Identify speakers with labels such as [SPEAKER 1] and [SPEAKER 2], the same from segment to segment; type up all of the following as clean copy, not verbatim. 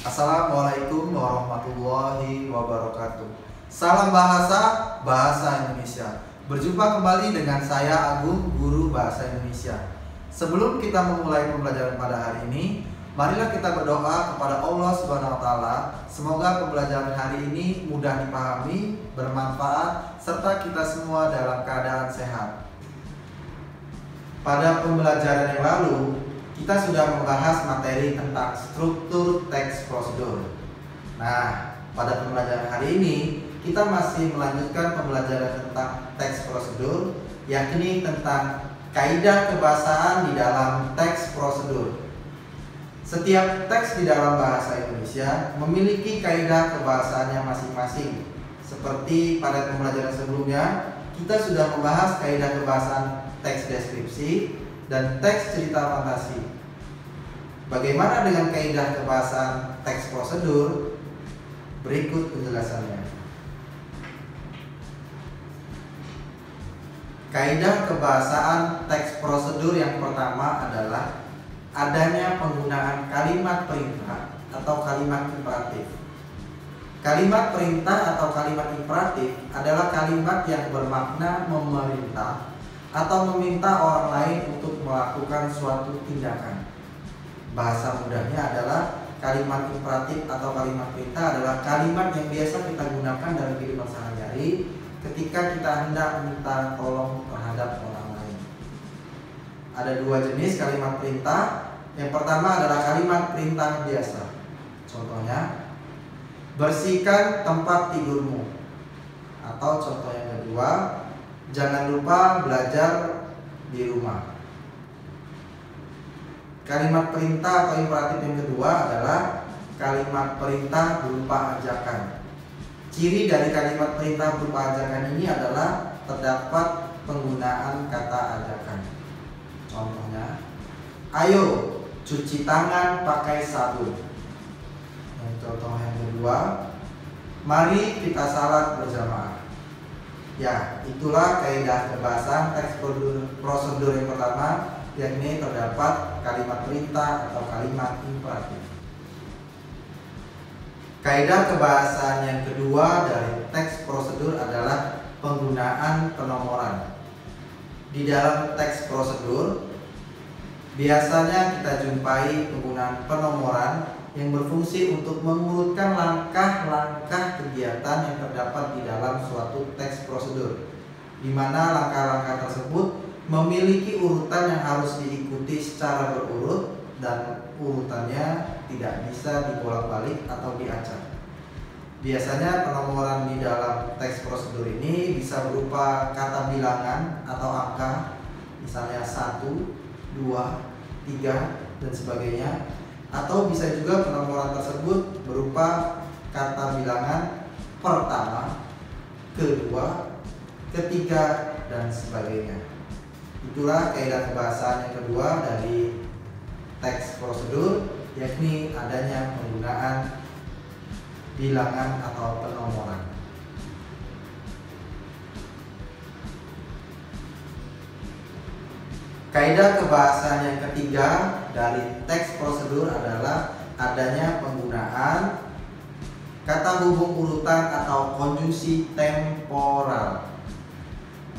[SPEAKER 1] Assalamualaikum warahmatullahi wabarakatuh. Salam bahasa Indonesia. Berjumpa kembali dengan saya Agung, guru bahasa Indonesia. Sebelum kita memulai pembelajaran pada hari ini, marilah kita berdoa kepada Allah Subhanahu wa taala. Semoga pembelajaran hari ini mudah dipahami, bermanfaat, serta kita semua dalam keadaan sehat. Pada pembelajaran yang lalu, kita sudah membahas materi tentang struktur teks prosedur. Nah, pada pembelajaran hari ini kita masih melanjutkan pembelajaran tentang teks prosedur, yakni tentang kaidah kebahasaan di dalam teks prosedur. Setiap teks di dalam bahasa Indonesia memiliki kaidah kebahasaannya masing-masing. Seperti pada pembelajaran sebelumnya, kita sudah membahas kaidah kebahasaan teks deskripsi dan teks cerita fantasi. Bagaimana dengan kaidah kebahasaan teks prosedur? Berikut penjelasannya. Kaidah kebahasaan teks prosedur yang pertama adalah adanya penggunaan kalimat perintah atau kalimat imperatif. Kalimat perintah atau kalimat imperatif adalah kalimat yang bermakna memerintah atau meminta orang lain untuk melakukan suatu tindakan. Bahasa mudahnya adalah kalimat imperatif atau kalimat perintah adalah kalimat yang biasa kita gunakan dalam kehidupan sehari-hari ketika kita hendak meminta tolong terhadap orang lain. Ada dua jenis kalimat perintah. Yang pertama adalah kalimat perintah biasa. Contohnya, bersihkan tempat tidurmu. Atau contoh yang kedua, jangan lupa belajar di rumah. Kalimat perintah atau imperatif yang kedua adalah kalimat perintah berupa ajakan. Ciri dari kalimat perintah berupa ajakan ini adalah terdapat penggunaan kata ajakan. Contohnya, ayo cuci tangan pakai sabun. Yang contoh yang kedua, mari kita salat berjamaah. Ya, itulah kaidah kebahasaan teks prosedur yang pertama, yakni terdapat kalimat perintah atau kalimat imperatif. Kaidah kebahasaan yang kedua dari teks prosedur adalah penggunaan penomoran. Di dalam teks prosedur biasanya kita jumpai penggunaan penomoran yang berfungsi untuk mengurutkan langkah-langkah kegiatan yang terdapat di dalam suatu teks prosedur, di mana langkah-langkah tersebut memiliki urutan yang harus diikuti secara berurut dan urutannya tidak bisa dibolak-balik atau diacak. Biasanya penomoran di dalam teks prosedur ini bisa berupa kata bilangan atau angka, misalnya 1, 2, 3, dan sebagainya. Atau bisa juga penomoran tersebut berupa kata bilangan pertama, kedua, ketiga, dan sebagainya. Itulah kaidah kebahasaan yang kedua dari teks prosedur, yakni adanya penggunaan bilangan atau penomoran. Kaidah kebahasaan yang ketiga dari teks prosedur adalah adanya penggunaan kata hubung urutan atau konjungsi temporal.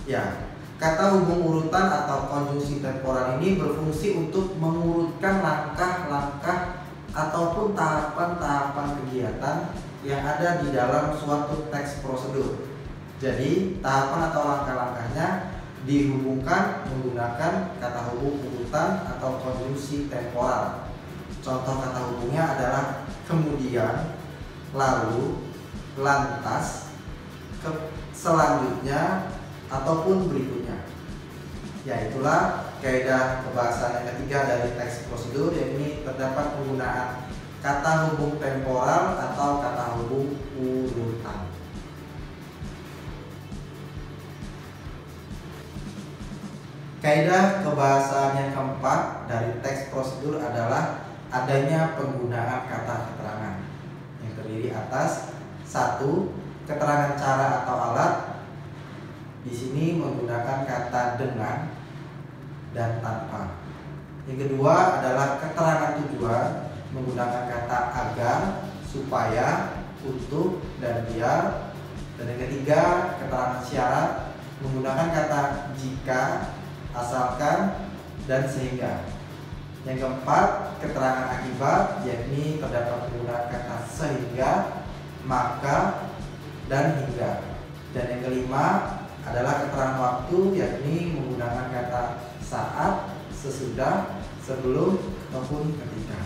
[SPEAKER 1] Ya, kata hubung urutan atau konjungsi temporal ini berfungsi untuk mengurutkan langkah-langkah ataupun tahapan-tahapan kegiatan yang ada di dalam suatu teks prosedur. Jadi, tahapan atau langkah-langkahnya dihubungkan menggunakan kata hubung urutan atau konjungsi temporal. Contoh kata hubungnya adalah kemudian, lalu, lantas, selanjutnya, ataupun berikutnya. Ya, itulah kaidah kebahasaan yang ketiga dari teks prosedur, yakni terdapat penggunaan kata hubung temporal atau kata hubung urutan. Kaidah kebahasaan yang keempat dari teks prosedur adalah adanya penggunaan kata keterangan yang terdiri atas 1. Keterangan cara atau alat. Di sini menggunakan kata dengan dan tanpa. Yang kedua adalah keterangan tujuan. menggunakan kata agar, supaya, untuk, dan biar. Dan yang ketiga, keterangan syarat menggunakan kata jika, asalkan, dan sehingga. Yang keempat, keterangan akibat, yakni terdapat menggunakan kata sehingga, maka, dan hingga. Dan yang kelima adalah keterangan waktu, yakni menggunakan kata saat, sesudah, sebelum, maupun ketika.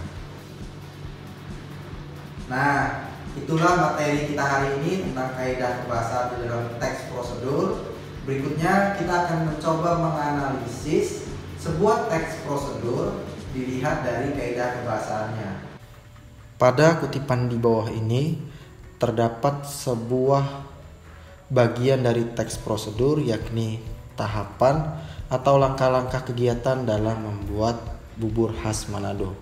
[SPEAKER 1] Nah, itulah materi kita hari ini tentang kaidah kebahasaan di dalam teks prosedur. Berikutnya kita akan mencoba menganalisis sebuah teks prosedur dilihat dari kaidah kebahasaannya. Pada kutipan di bawah ini terdapat sebuah bagian dari teks prosedur, yakni tahapan atau langkah-langkah kegiatan dalam membuat bubur khas Manado.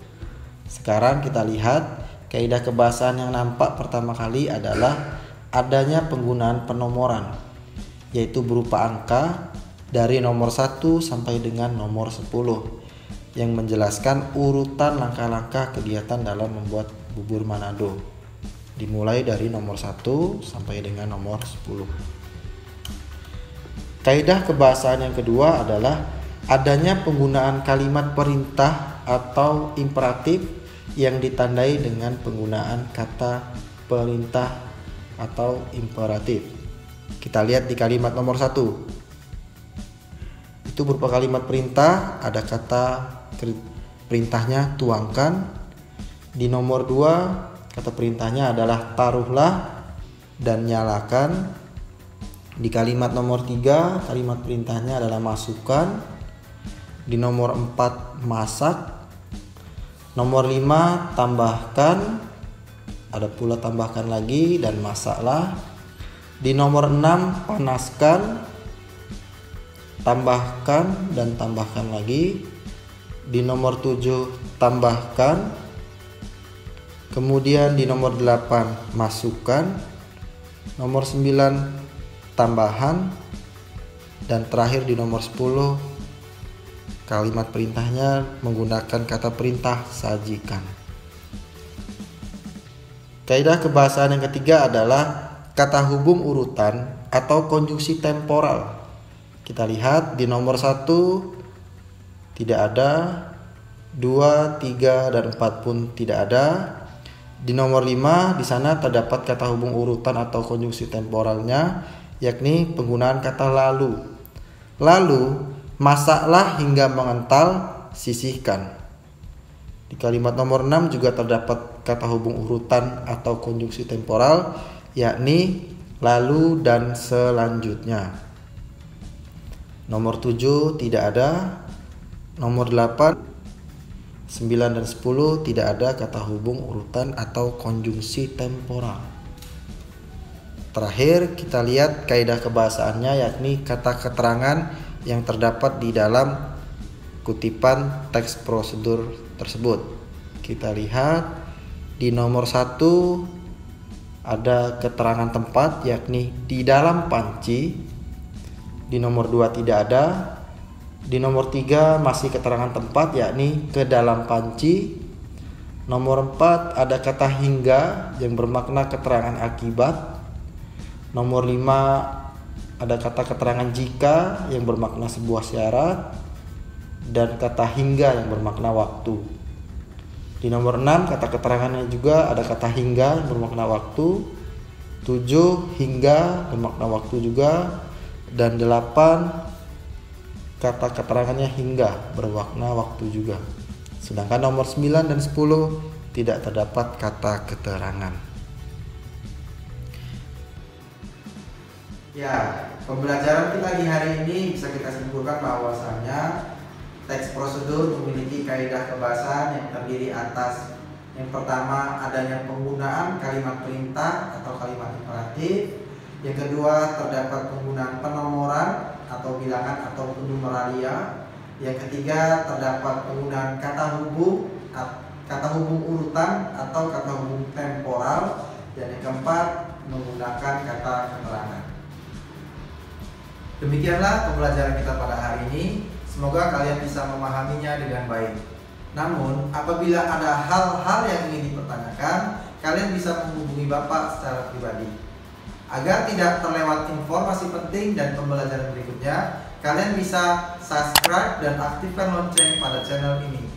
[SPEAKER 1] Sekarang kita lihat kaidah kebahasaan yang nampak pertama kali adalah adanya penggunaan penomoran, yaitu berupa angka dari nomor 1 sampai dengan nomor 10 yang menjelaskan urutan langkah-langkah kegiatan dalam membuat bubur Manado, dimulai dari nomor 1 sampai dengan nomor 10. Kaidah kebahasaan yang kedua adalah adanya penggunaan kalimat perintah atau imperatif yang ditandai dengan penggunaan kata perintah atau imperatif. Kita lihat di kalimat nomor 1. Itu berupa kalimat perintah, ada kata perintahnya tuangkan. Di nomor 2, kata perintahnya adalah taruhlah dan nyalakan. Di kalimat nomor 3, kalimat perintahnya adalah masukkan. Di nomor 4, masak. Nomor 5, tambahkan. Ada pula tambahkan lagi dan masaklah. Di nomor 6, panaskan. Tambahkan dan tambahkan lagi. Di nomor 7, tambahkan. Kemudian di nomor 8, masukkan. Nomor 9, tambahan. Dan terakhir di nomor 10, kalimat perintahnya menggunakan kata perintah sajikan. Kaidah kebahasaan yang ketiga adalah kata hubung urutan atau konjungsi temporal. Kita lihat di nomor 1 tidak ada, 2, 3, dan 4 pun tidak ada. Di nomor 5 di sana terdapat kata hubung urutan atau konjungsi temporalnya, yakni penggunaan kata lalu. Lalu, masaklah hingga mengental, sisihkan. Di kalimat nomor 6 juga terdapat kata hubung urutan atau konjungsi temporal, yakni lalu dan selanjutnya. Nomor 7 tidak ada. Nomor 8, 9, dan 10 tidak ada kata hubung urutan atau konjungsi temporal. Terakhir kita lihat kaidah kebahasaannya, yakni kata keterangan yang terdapat di dalam kutipan teks prosedur tersebut. Kita lihat di nomor 1 ada keterangan tempat, yakni di dalam panci. Di nomor 2 tidak ada. Di nomor 3 masih keterangan tempat, yakni ke dalam panci. Nomor 4 ada kata hingga yang bermakna keterangan akibat. Nomor 5 ada kata keterangan jika yang bermakna sebuah syarat, dan kata hingga yang bermakna waktu. Di nomor 6 kata keterangannya juga ada kata hingga yang bermakna waktu. 7 hingga bermakna waktu juga. Dan 8 kata keterangannya hingga bermakna waktu juga. Sedangkan nomor 9 dan 10 tidak terdapat kata keterangan. Ya, pembelajaran kita di hari ini bisa kita simpulkan bahwasannya teks prosedur memiliki kaidah kebahasaan yang terdiri atas yang pertama adanya penggunaan kalimat perintah atau kalimat imperatif. Yang kedua terdapat penggunaan penomoran atau bilangan atau numeralia. Yang ketiga terdapat penggunaan kata hubung urutan atau kata hubung temporal. Dan yang keempat menggunakan kata keterangan. Demikianlah pembelajaran kita pada hari ini. Semoga kalian bisa memahaminya dengan baik. Namun, apabila ada hal-hal yang ingin dipertanyakan, kalian bisa menghubungi Bapak secara pribadi. Agar tidak terlewat informasi penting dan pembelajaran berikutnya, kalian bisa subscribe dan aktifkan lonceng pada channel ini.